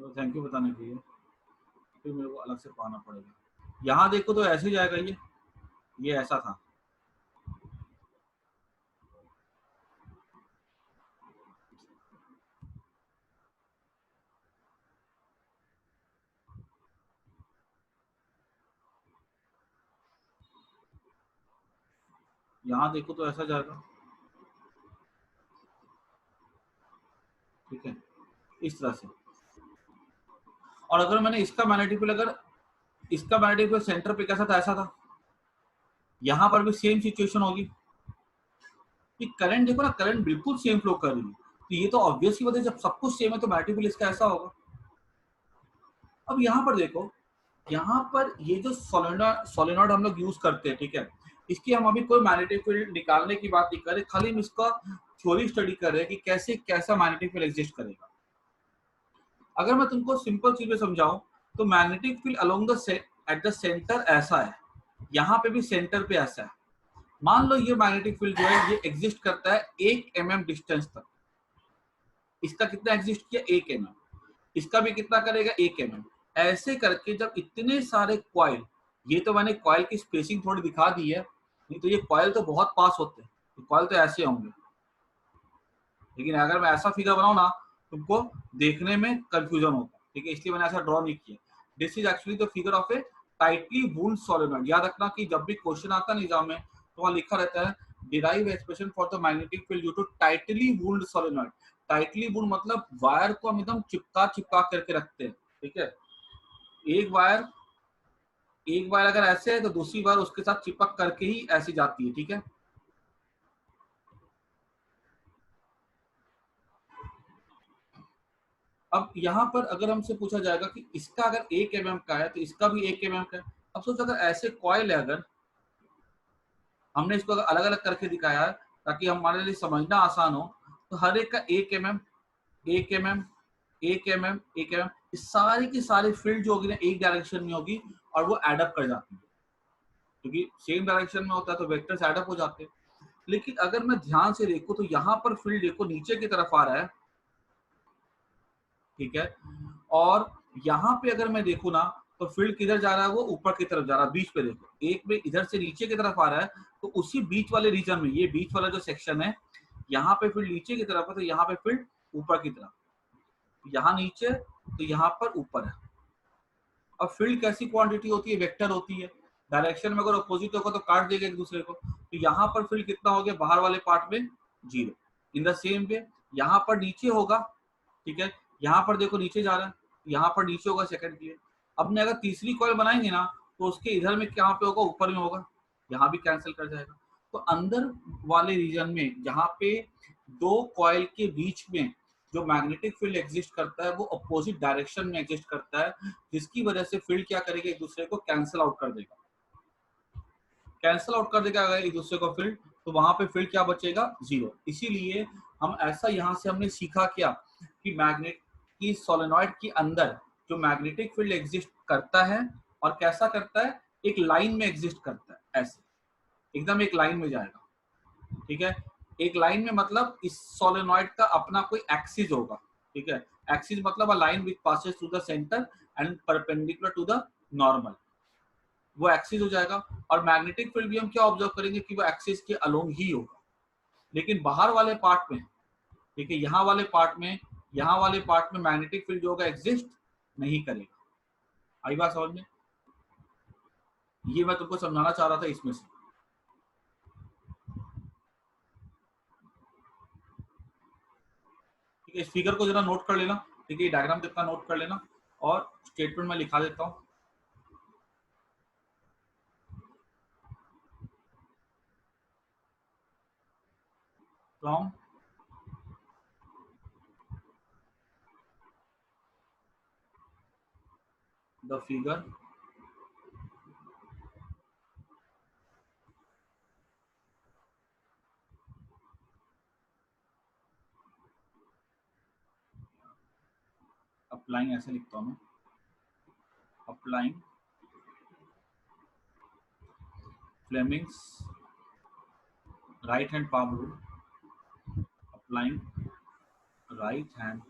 तो thank you बताने के लिए। फिर मेरे को अलग से पाना पड़ेगा। यहाँ देखो तो ऐसे ही जाएगा ये ऐसा था। यहाँ देखो तो ऐसा जाएगा, ठीक है, इस तरह से। और अगर मैंने इसका मैग्नेटिक फील्ड, अगर इसका मैग्नेटिक फील्ड सेंटर पे कैसा था, ऐसा था, यहाँ पर भी सेम सिचुएशन होगी कि करंट देखो ना, करंट बिल्कुल सेम फ्लो कर रही है, तो ये तो ऑब्वियस ही बात है, जब सब कुछ सेम है तो मैग्नेटिक फील्ड इसका ऐसा होगा। अब यहाँ पर देखो, यहाँ पर ये जो सोलेनॉइड हम लोग यूज करते हैं, ठीक है, इसकी हम अभी कोई मैग्नेटिक फील्ड निकालने की बात नहीं कर रहे, खाली हम इसका थ्योरी स्टडी कर रहे हैं कि कैसे कैसा मैग्नेटिक फील्ड एग्जिस्ट करेगा। अगर मैं तुमको सिंपल चीज में समझाऊं तो magnetic field along the at the centre ऐसा है, यहाँ पे भी सेंटर पे ऐसा है। मान लो ये मैग्नेटिक फील्ड जो है ये एग्जिस्ट करता है 1 mm डिस्टेंस तक। इसका कितना एग्जिस्ट किया, 1 mm। इसका भी कितना करेगा, 1 mm। ऐसे करके जब इतने सारे कॉइल, ये तो मैंने कॉइल की स्पेसिंग थोड़ी दिखा दी है, नहीं तो ये कॉइल तो बहुत पास होते हैं, तो कॉइल तो ऐसे होंगे। लेकिन अगर मैं ऐसा फिगर बनाऊं ना, तुमको देखने में कंफ्यूजन होगा, ठीक है, इसलिए मैंने ऐसा ड्रॉ नहीं किया। This is actually the figure of A tightly wound solenoid. याद रखना कि जब भी क्वेश्चन आता है एग्जाम में तो वहां लिखा रहता है derive expression for the magnetic field due to tightly wound solenoid. Tightly wound मतलब वायर को हम एकदम चिपका चिपका करके रखते हैं, ठीक है। एक वायर एक वायर अगर ऐसे है तो दूसरी वायर उसके साथ चिपक करके ही ऐसे जाती है, ठीक है। अब यहाँ पर अगर हमसे पूछा जाएगा कि इसका अगर 1 mm का है तो इसका भी 1 mm का है। अब सोचो अगर ऐसे कॉइल है, अगर हमने इसको अलग अलग करके दिखाया है ताकि हमारे लिए समझना आसान हो, तो हर एक का 1 mm, 1 mm, 1 mm, 1 mm, इस सारी की सारी फील्ड जो होगी ना एक डायरेक्शन में होगी और वो एडअप कर जाती है, क्योंकि सेम डायरेक्शन में होता है तो वेक्टर्स एडअप हो जाते हैं। लेकिन अगर मैं ध्यान से देखूं तो यहाँ पर फील्ड देखो नीचे की तरफ आ रहा है, ठीक है। और यहाँ पे अगर मैं देखूँ ना तो फील्ड किधर जा रहा है, वो ऊपर की तरफ जा रहा है। बीच पे देखो, एक में इधर से नीचे की तरफ आ रहा है, तो उसी बीच वाले रीजन में, ये बीच वाला जो सेक्शन है, यहाँ पे फील्ड नीचे की तरफ है तो यहाँ पे फील्ड ऊपर की तरफ, यहाँ नीचे तो यहाँ पर ऊपर है। अब फील्ड कैसी क्वांटिटी होती है, वेक्टर होती है। डायरेक्शन में अगर अपोजिट होगा तो काट देगा एक दूसरे को, तो यहाँ पर फील्ड कितना हो गया, बाहर वाले पार्ट में 0। इन द सेम वे यहाँ पर नीचे होगा, ठीक है, यहाँ पर देखो नीचे जा रहा है, यहाँ पर नीचे होगा सेकंड के लिए। अब ने अगर तीसरी कॉइल बनाएंगे ना तो उसके इधर में क्या पे होगा, ऊपर में होगा, यहाँ भी कैंसिल कर जाएगा। तो अंदर वाले रीजन में जहाँ पे दो कॉइल के बीच में जो मैग्नेटिक फील्ड एग्जिस्ट करता है वो अपोजिट डायरेक्शन में एग्जिस्ट करता है, जिसकी वजह से फील्ड क्या करेगा, एक दूसरे को कैंसिल आउट कर देगा। कैंसिल आउट कर देगा अगर एक दूसरे को फील्ड, तो वहां पे फील्ड क्या बचेगा, 0। इसीलिए हम ऐसा यहाँ से हमने सीखा क्या कि मैग्नेट की सोलेनॉइड के अंदर जो मैग्नेटिक फील्ड एग्जिस्ट करता है और कैसा करता है, एक लाइन में एग्जिस्ट करता है, ऐसे एकदम एक लाइन में जाएगा, ठीक है। एक लाइन में मतलब इस सोलेनॉइड का अपना कोई एक्सिस होगा, ठीक है। एक्सिस मतलब a line which passes through the centre and perpendicular to the normal, वो एक्सिस हो जाएगा। और मैग्नेटिक फील्ड भी हम क्या ऑब्जर्व करेंगे कि वो एक्सिस के अलोंग ही होगा। लेकिन बाहर वाले पार्ट में, ठीक है, यहाँ वाले पार्ट में मैग्नेटिक फील्ड जो होगा एग्जिस्ट नहीं करेगा। आई बात समझ में, ये मैं तुमको समझाना चाह रहा था इसमें से। ठीक है, इस फिगर को जरा नोट कर लेना, ठीक है, डायग्राम कितना नोट कर लेना और स्टेटमेंट में लिखा देता हूँ। फ्रॉम द फिगर अप्लाइंग, ऐसे लिखता हूँ मैं, applying Fleming's right hand palm rule, applying right hand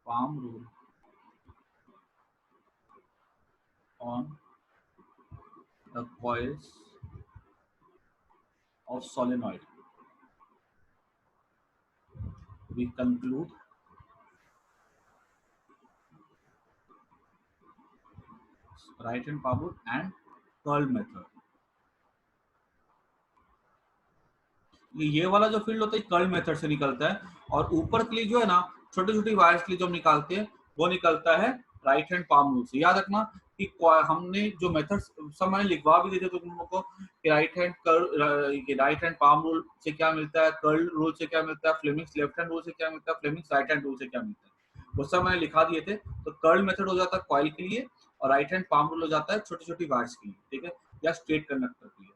palm rule on the coils of solenoid, we conclude right hand palm rule and curl method. ये वाला जो फील्ड होता है कर्ल मेथड से निकलता है, और ऊपर के लिए जो है ना छोटी छोटी वायर्स के लिए जो हम निकालते हैं वो निकलता है राइट हैंड पाम रूल से। याद रखना कि हमने जो मेथड सब मैंने लिखवा भी देते तो तुम लोगों को कि राइट हैंड पाम रूल से क्या मिलता है, कर्ल रूल से क्या मिलता है, फ्लेमिंग्स लेफ्ट हैंड रूल से क्या मिलता है, फ्लेमिंग्स राइट हैंड रूल से क्या मिलता है, वो सब मैंने लिखा दिए थे। तो कर्ल मेथड हो जाता है कॉइल के लिए, और राइट हैंड पाम रूल हो जाता है छोटी छोटी वायर्स के लिए, ठीक है, या स्ट्रेट कंडक्टर के लिए।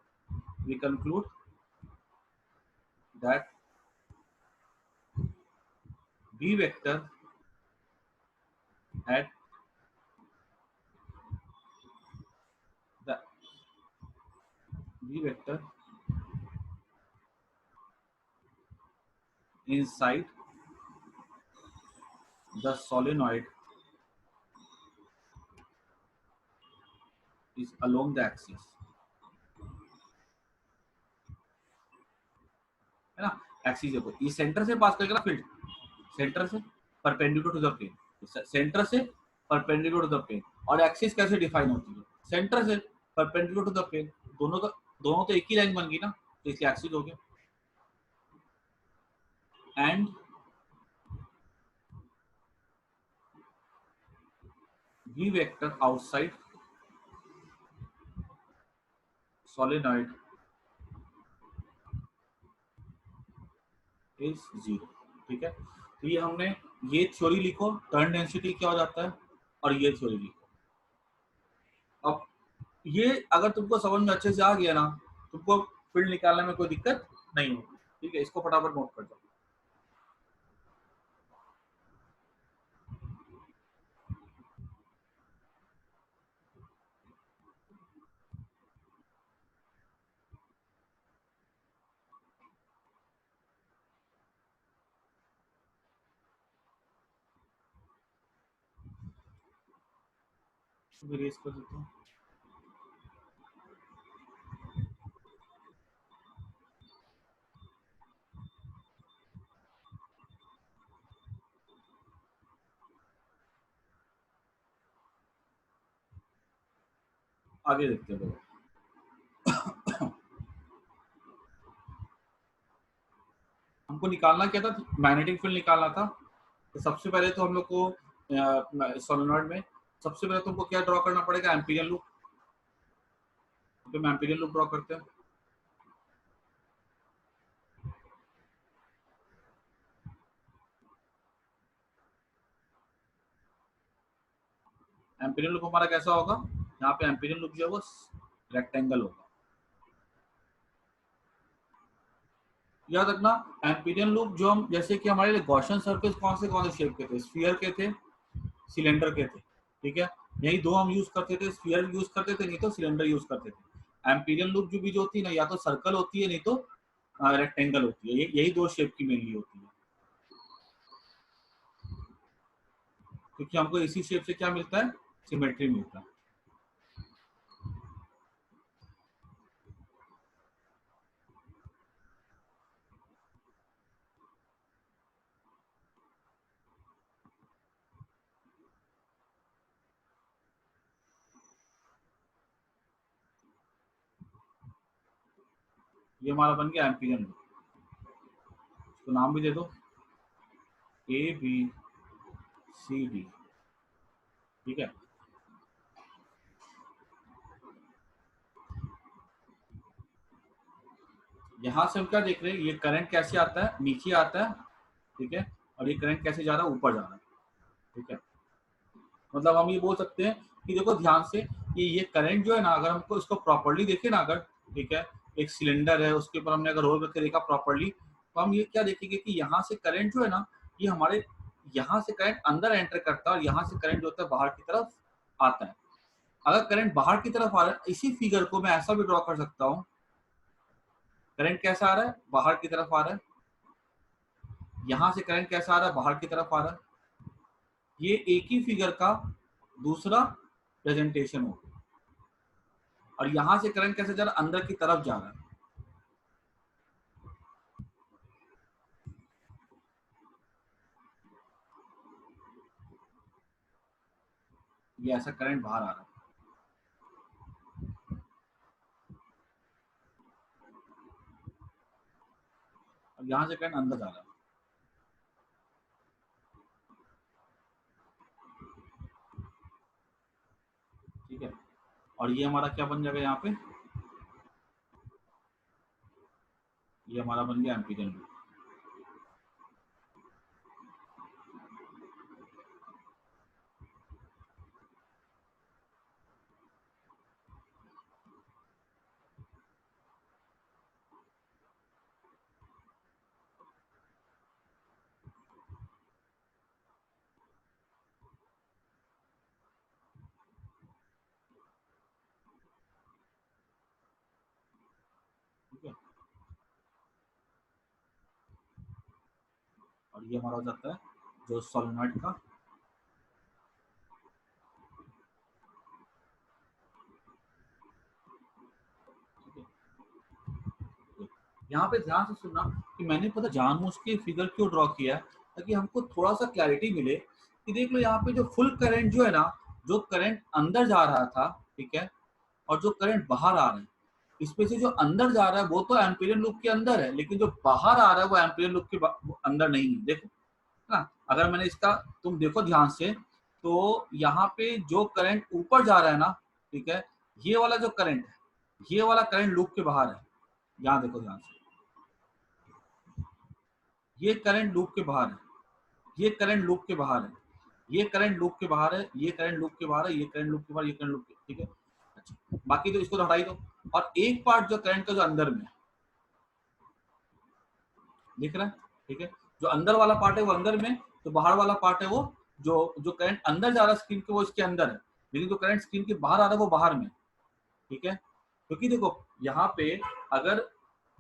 We conclude that B vector at the B vector inside the solenoid is along the axis, है ना। एक्सिस देखो ये सेंटर से पास करेगा ना फील्ड, सेंटर से perpendicular to the plane, centre से परपेंडिकुलर टू द प्लेन। और एक्सिस कैसे डिफाइन होती है, सेंटर से परपेंडिकुलर टू द प्लेन, दोनों तो एक ही लाइन बन गई ना, तो इसलिए एक्सिस हो गया। And V vector outside solenoid is zero, ठीक है। तो ये हमने ये थ्योरी लिखो, टर्न डेंसिटी क्या हो जाता है, और ये थ्योरी लिखो। अब ये अगर तुमको समझ में अच्छे से आ गया ना, तुमको फील्ड निकालने में कोई दिक्कत नहीं होगी, ठीक है। इसको फटाफट नोट कर दो। रेस कर देता हूँ। आगे देखते हैं। हमको निकालना क्या था, मैग्नेटिक फील्ड निकालना था। तो सबसे पहले तो हम लोग को सोलेनॉइड में सबसे पहले तुमको क्या ड्रॉ करना पड़ेगा, एम्पीरियल लूप। तो हम एम्पीरियल लूप ड्रॉ करते हैं। एम्पीरियल लूप हमारा कैसा होगा, यहाँ पे एम्पीरियल लूप जो है वो रेक्टेंगल होगा। याद रखना एम्पीरियल लूप जो हम, जैसे कि हमारे गॉसियन सरफेस कौन से शेप के थे, स्फीयर के थे, सिलेंडर के थे, ठीक है। यही दो हम यूज करते थे, स्फीयर यूज करते थे, नहीं तो सिलेंडर यूज करते थे। एम्पीरियल लूप जो भी जो होती है ना, या तो सर्कल होती है, नहीं तो रेक्टेंगल होती है। यही दो शेप की मेनली होती है, क्योंकि हमको इसी शेप से क्या मिलता है, सिमेट्री मिलता है। ये हमारा बन गया एम्पीरियल लूप। इसको नाम भी दे दो ABCD, ठीक है। यहाँ से हम क्या देख रहे हैं, ये करंट कैसे आता है, नीचे आता है, ठीक है, और ये करंट कैसे जा रहा है, ऊपर जा रहा है, ठीक है। मतलब हम ये बोल सकते हैं कि देखो ध्यान से कि ये करंट जो है ना, अगर हमको इसको प्रॉपर्ली देखें ना, अगर ठीक है, एक सिलेंडर है उसके ऊपर हमने अगर रोल करके देखा प्रॉपर्ली, तो हम ये क्या देखेंगे कि यहाँ से करंट जो है ना, ये हमारे यहाँ से करंट अंदर एंटर करता है, और यहाँ से करंट जो होता है बाहर की तरफ आता है। अगर करंट बाहर की तरफ आ रहा है, इसी फिगर को मैं ऐसा भी ड्रॉ कर सकता हूँ, करंट कैसा आ रहा है, बाहर की तरफ आ रहा है। यहाँ से करंट कैसा आ रहा है, बाहर की तरफ आ रहा है। ये एक ही फिगर का दूसरा प्रेजेंटेशन हो। और यहां से करंट कैसे जा रहा है, अंदर की तरफ जा रहा है। ये ऐसा करंट बाहर आ रहा है। अब यहां से करंट अंदर जा रहा है। ठीक है, और ये हमारा क्या बन जाएगा यहाँ पे, ये हमारा बन गया एम्पीरियन लूप। ठीक है, और ये हमारा हो जाता है जो सोलेनॉइड का। ठीक है, यहाँ पे ध्यान से सुनना कि मैंने पता जानबूझ के फिगर क्यों ड्रॉ किया है, ताकि हमको थोड़ा सा क्लैरिटी मिले कि देख लो यहाँ पे जो फुल करंट जो है ना, जो करंट अंदर जा रहा था, ठीक है, और जो करंट बाहर आ रहा है, इसमें से जो अंदर जा रहा है वो तो एम्पीरियन लूप के अंदर है, लेकिन जो बाहर आ रहा है वो एम्पीरियन लूप के अंदर नहीं है। देखो ना, अगर मैंने इसका तुम देखो ध्यान से, तो यहाँ पे जो करंट ऊपर जा रहा है ना, ठीक है, ये वाला जो करंट है, ये वाला करंट लूप के बाहर है। यहाँ देखो ध्यान से, ये करंट लूप के बाहर है, ये करंट लूप के बाहर है, ये करंट लूप के बाहर है, ये करंट लूप के बाहर है, ये करंट लूप के बाहर, ये करंट लूप के, ठीक है। अच्छा, बाकी तो इसको तो हटाई दो। और एक पार्ट जो करंट का जो अंदर में दिख रहा है, ठीक है, जो अंदर वाला पार्ट है वो अंदर में, जो बाहर वाला पार्ट है वो, जो जो करंट अंदर जा रहा है स्क्रीन के वो इसके अंदर है, लेकिन जो करंट स्क्रीन के बाहर आ रहा है वो बाहर में। ठीक है, क्योंकि देखो यहाँ पे अगर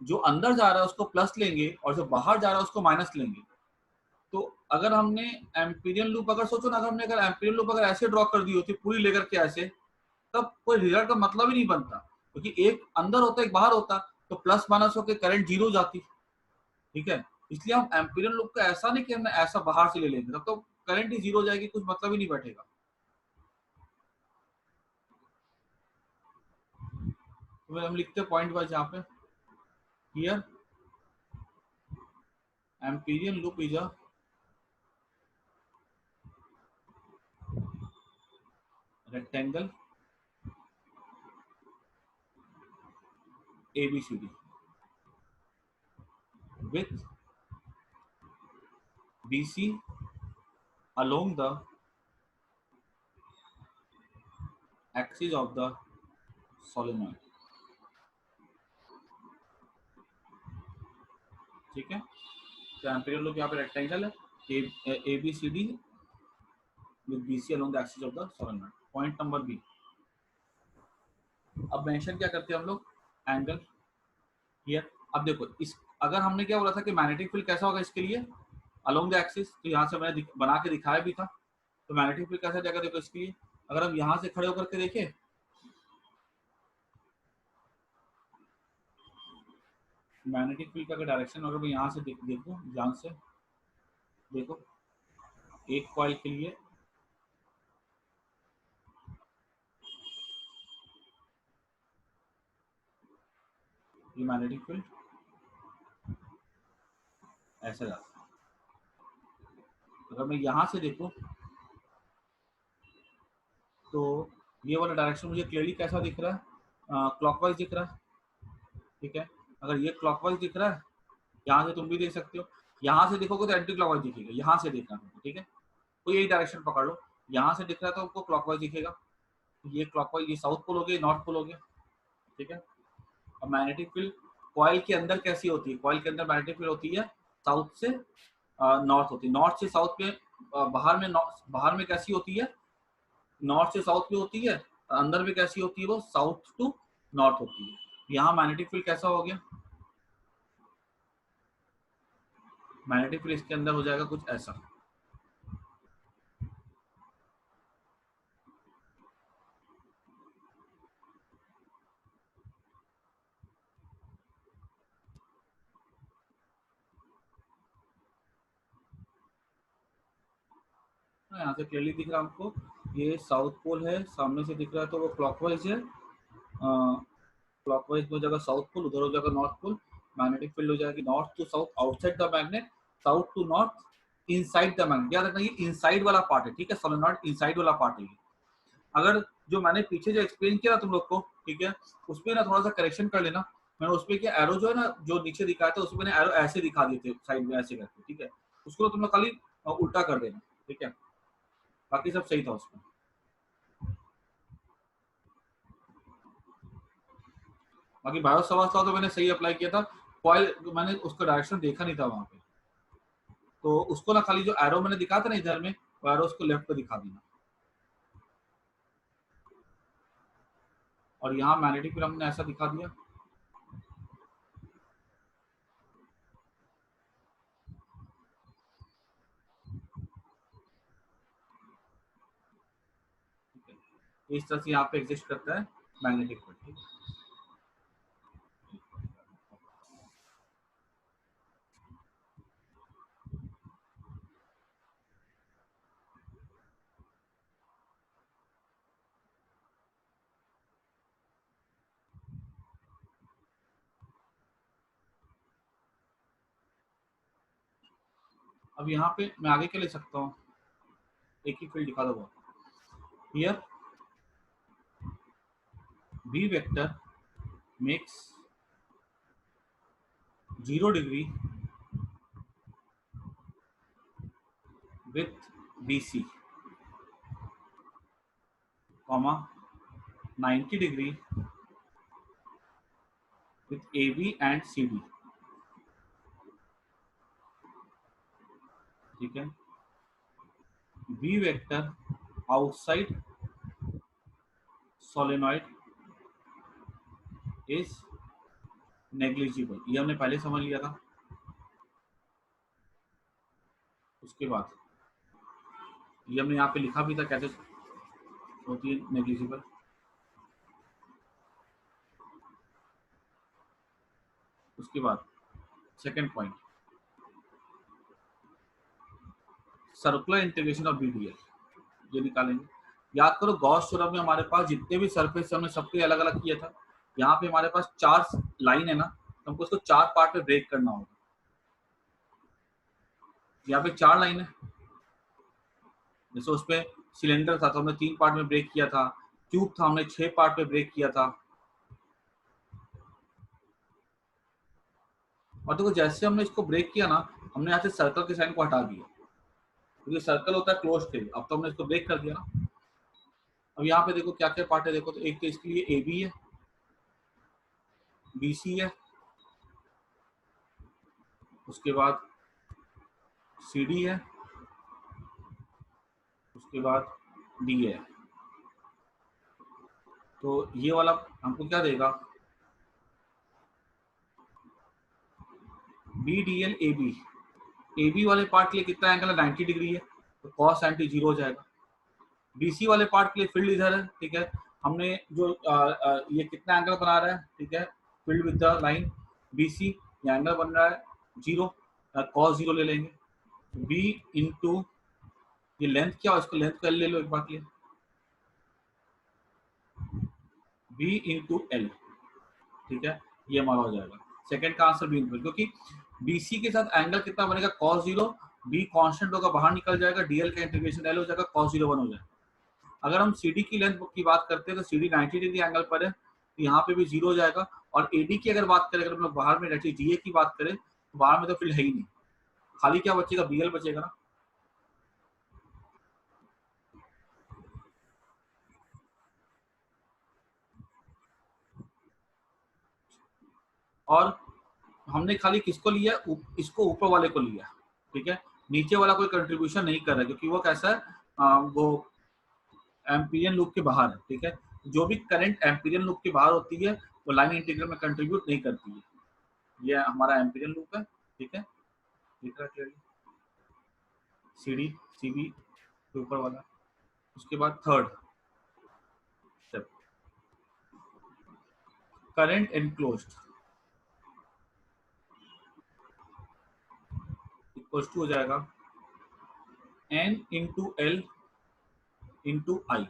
जो अंदर जा रहा है उसको प्लस लेंगे और जो बाहर जा रहा है उसको माइनस लेंगे, तो अगर हमने एम्पीरियन लूप, अगर सोचो ना, अगर हमने अगर एम्पीरियन लूप अगर ऐसे ड्रॉ कर दी होती पूरी लेकर के ऐसे, तब कोई रिजल्ट का मतलब ही नहीं बनता, क्योंकि एक अंदर होता एक बाहर होता, तो प्लस माइनस होकर करंट जीरो जाती। ठीक है, इसलिए हम एम्पीरियन लूप का ऐसा नहीं कि हमने ऐसा बाहर से ले लेंगे, तब तो करंट ही जीरो हो जाएगी, कुछ मतलब ही नहीं बैठेगा। तो हम लिखते हैं पॉइंट वाइज यहाँ पे, here Amperian loop is a rectangle ABCD with BC along the axis of the solenoid। ठीक है, तो एम्पीरियल लूप यहाँ पे रेक्टेंगल है, ABCD with BC along the axis of the solenoid। Point number B, अब mention क्या करते हैं हम लोग, एंगल हियर। अब देखो इस, अगर हमने क्या बोला था कि मैग्नेटिक फील्ड कैसा होगा इसके लिए, अलोंग द एक्सिस, तो यहाँ से मैंने बना के दिखाया भी था। तो मैग्नेटिक फील्ड कैसा जाएगा, देखो इसके लिए अगर हम यहाँ से खड़े होकर के देखें, मैग्नेटिक फील्ड का डायरेक्शन अगर मैं यहाँ से देखूँ ध्यान से, देखो एक कॉइल के लिए ये मैग्नेटिक फील्ड ऐसा जाता है। अगर मैं यहाँ से देखूँ तो ये वाला डायरेक्शन मुझे क्लियरली कैसा दिख रहा है, क्लॉकवाइज दिख रहा है। ठीक है, अगर ये क्लॉकवाइज दिख रहा है, यहाँ से तुम भी देख सकते हो, यहाँ से देखोगे तो एंटी क्लॉकवाइज दिखेगा, यहाँ से देखना है। ठीक है, तो यही डायरेक्शन पकड़ लो, यहाँ से दिख रहा है तो आपको क्लॉकवाइज दिखेगा, ये क्लॉकवाइज, ये साउथ पोल हो गया, नॉर्थ पोल हो गया। ठीक है, अब मैग्नेटिक फील्ड कॉइल के अंदर कैसी होती है, कॉइल के अंदर मैग्नेटिक फील्ड होती है साउथ से नॉर्थ होती है, नॉर्थ से साउथ में, बाहर में कैसी होती है, नॉर्थ से साउथ में होती है, अंदर में कैसी होती है, वो साउथ टू नॉर्थ होती है। यहाँ मैग्नेटिक फील्ड कैसा हो गया, मैग्नेटिक फील्ड इसके अंदर हो जाएगा कुछ ऐसा। यहाँ से क्लियरली दिख रहा है हमको, ये साउथ पोल है, सामने से दिख रहा है तो वो क्लॉकवाइज है, क्लॉकवाइज में हो जाएगा साउथ पोल, उधर हो जाएगा नॉर्थ पोल। मैग्नेटिक फील्ड हो जाएगी north to south outside the magnet, south to north inside the magnet. याद रखना ये इनसाइड वाला पार्ट है, ठीक है, सोलेनॉइड इनसाइड वाला पार्ट है। अगर जो मैंने पीछे जो एक्सप्लेन किया तुम लोग को, ठीक है, उसमें ना थोड़ा सा करेक्शन कर लेना। मैंने उसमें क्या एरो जो है ना, जो नीचे दिखाया था उसमें मैंने एरो ऐसे दिखा दिए थे साइड में ऐसे करके, ठीक है, उसको तुम लोग खाली उल्टा कर देना, ठीक है, बाकी सब सही था उसमें। बाकी बायो सवाल था तो मैंने सही अप्लाई किया था, कॉइल मैंने उसका डायरेक्शन देखा नहीं था वहां पे, तो उसको ना खाली जो एरो मैंने दिखा था ना इधर में, वो एरो उसको लेफ्ट पे दिखा देना। और यहाँ मैग्नेटिक फील्ड हमने ऐसा दिखा दिया। इस तरह से यहाँ पे एग्जिस्ट करता है मैग्नेटिक फील्ड। अब यहाँ पे मैं आगे क्या ले सकता हूँ, एक ही फील्ड दिखा दो। Here B vector makes 0 degree with BC, comma 90 degree with AB and CD, ठीक है। B vector outside solenoid is negligible, ये हमने पहले समझ लिया था। उसके बाद ये हमने यहाँ पे लिखा भी था कैसे होती है नेग्लिजिबल। उसके बाद second point, circular integration of BDL, ये निकालेंगे। याद करो गॉस थ्योरम में हमारे पास जितने भी सरफेस हमने सबके अलग अलग किया था, यहाँ पे हमारे पास 4 लाइन है ना, तो हमको उसको 4 पार्ट में ब्रेक करना होगा। यहाँ पे 4 लाइन है, जैसे उसपे सिलेंडर था तो हमने 3 पार्ट में ब्रेक किया था, ट्यूब था हमने 6 पार्ट में ब्रेक किया था। और देखो जैसे हमने इसको ब्रेक किया ना, हमने यहाँ से सर्कल के साइन को हटा दिया, क्योंकि सर्कल होता है क्लोज थे, अब तो हमने इसको ब्रेक कर दिया ना। अब यहाँ पे देखो क्या क्या पार्ट है, देखो तो एक तो इसके लिए AB है, BC है, उसके बाद CD है, उसके बाद D है। तो ये वाला हमको क्या देगा, BDL AB, AB वाले पार्ट के लिए कितना एंगल है, 90 डिग्री है, तो cos 90 0 हो जाएगा। BC वाले पार्ट के लिए फील्ड इधर है, ठीक है, हमने जो ये कितना एंगल बना रहा है, ठीक है, field with the line BC, ये एंगल बन रहा है 0, cos 0 ले लेंगे, B इंटू ये लेंथ क्या हो, इसको लेंथ कर ले लो एक बार के लिए, B इंटू L, ठीक है, ये हमारा हो जाएगा। सेकंड का आंसर बी इंटू, क्योंकि BC के साथ एंगल कितना बनेगा, cos 0, B कांस्टेंट होगा बाहर निकल जाएगा, DL का इंटीग्रेशन L हो जाएगा, cos 0 1 हो जाएगा। अगर हम CD की लेंथ की बात करते हैं तो CD 90 डिग्री एंगल पर है, तो यहाँ पे भी 0 हो जाएगा। और AD की अगर बात करें, अगर हम लोग बाहर में रहती DA की बात करें, तो बाहर में तो फील्ड है ही नहीं, खाली क्या बचेगा, BL बचेगा ना। और हमने खाली किसको लिया, इसको ऊपर वाले को लिया, ठीक है, नीचे वाला कोई कंट्रीब्यूशन नहीं कर रहा है, क्योंकि वो कैसा है, वो एम्पीरियन लूप के बाहर है, ठीक है, जो भी करंट एम्पीरियन लूप के बाहर होती है वो लाइन इंटीग्रल में कंट्रीब्यूट नहीं करती है। ये हमारा एम्पीरियन लूप है, ठीक है, दिख रहा है क्लियरली, CD CB के ऊपर वाला। उसके बाद third step, current enclosed equals to हो जाएगा n into l into I.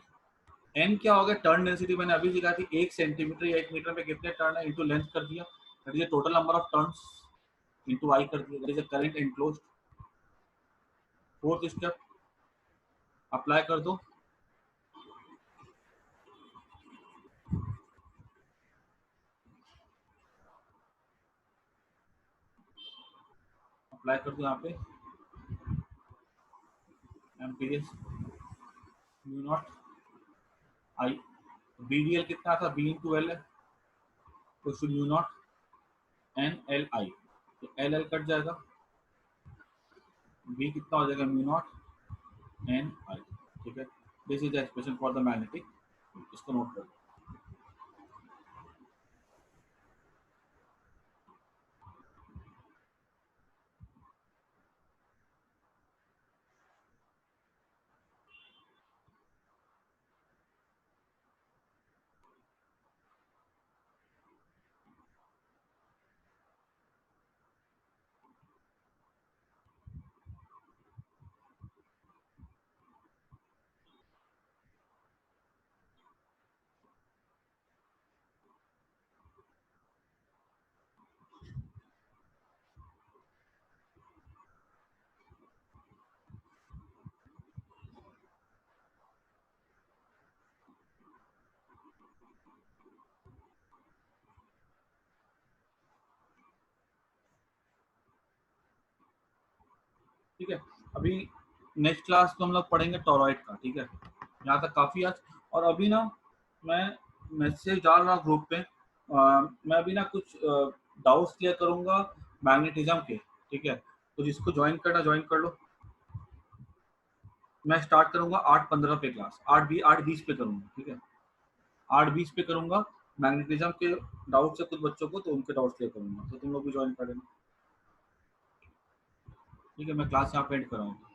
N क्या हो गया, टर्न डेंसिटी मैंने अभी सीखा थी, 1 सेंटीमीटर या 1 मीटर में कितने टर्न है, इंटू लेंथ कर दिया, that is total number of turns, into I कर दिया, that is current enclosed. Fourth step apply कर दो, अप्लाई कर दो यहाँ पे Ampere's mu naught I. B D L कितना था, बी इंटू एल है, तो mu naught N L I, तो एल एल कट जाएगा, बी कितना हो जाएगा, म्यू नॉट एन आई। ठीक है, this is the expression for the magnetic, इसको नोट कर। ठीक है, अभी नेक्स्ट क्लास में हम लोग पढ़ेंगे टॉरॉइड का। ठीक है, यहाँ तक काफी आज। और अभी ना मैं मैसेज डाल रहा हूँ ग्रुप पे, मैं अभी ना कुछ डाउट्स क्लियर करूंगा मैग्नेटिज्म के। ठीक है, तो जिसको ज्वाइन करना ज्वाइन कर लो। मैं स्टार्ट करूंगा 8:15 पे क्लास, 8:20 पे करूंगा। ठीक है, 8:20 पे करूंगा। मैग्नेटिज्म के डाउट्स है कुछ बच्चों को, तो उनके डाउट्स क्लियर करूंगा, तो तुम लोग भी ज्वाइन कर लेना। ठीक है, मैं क्लास यहाँ पे एंड कराऊंगा।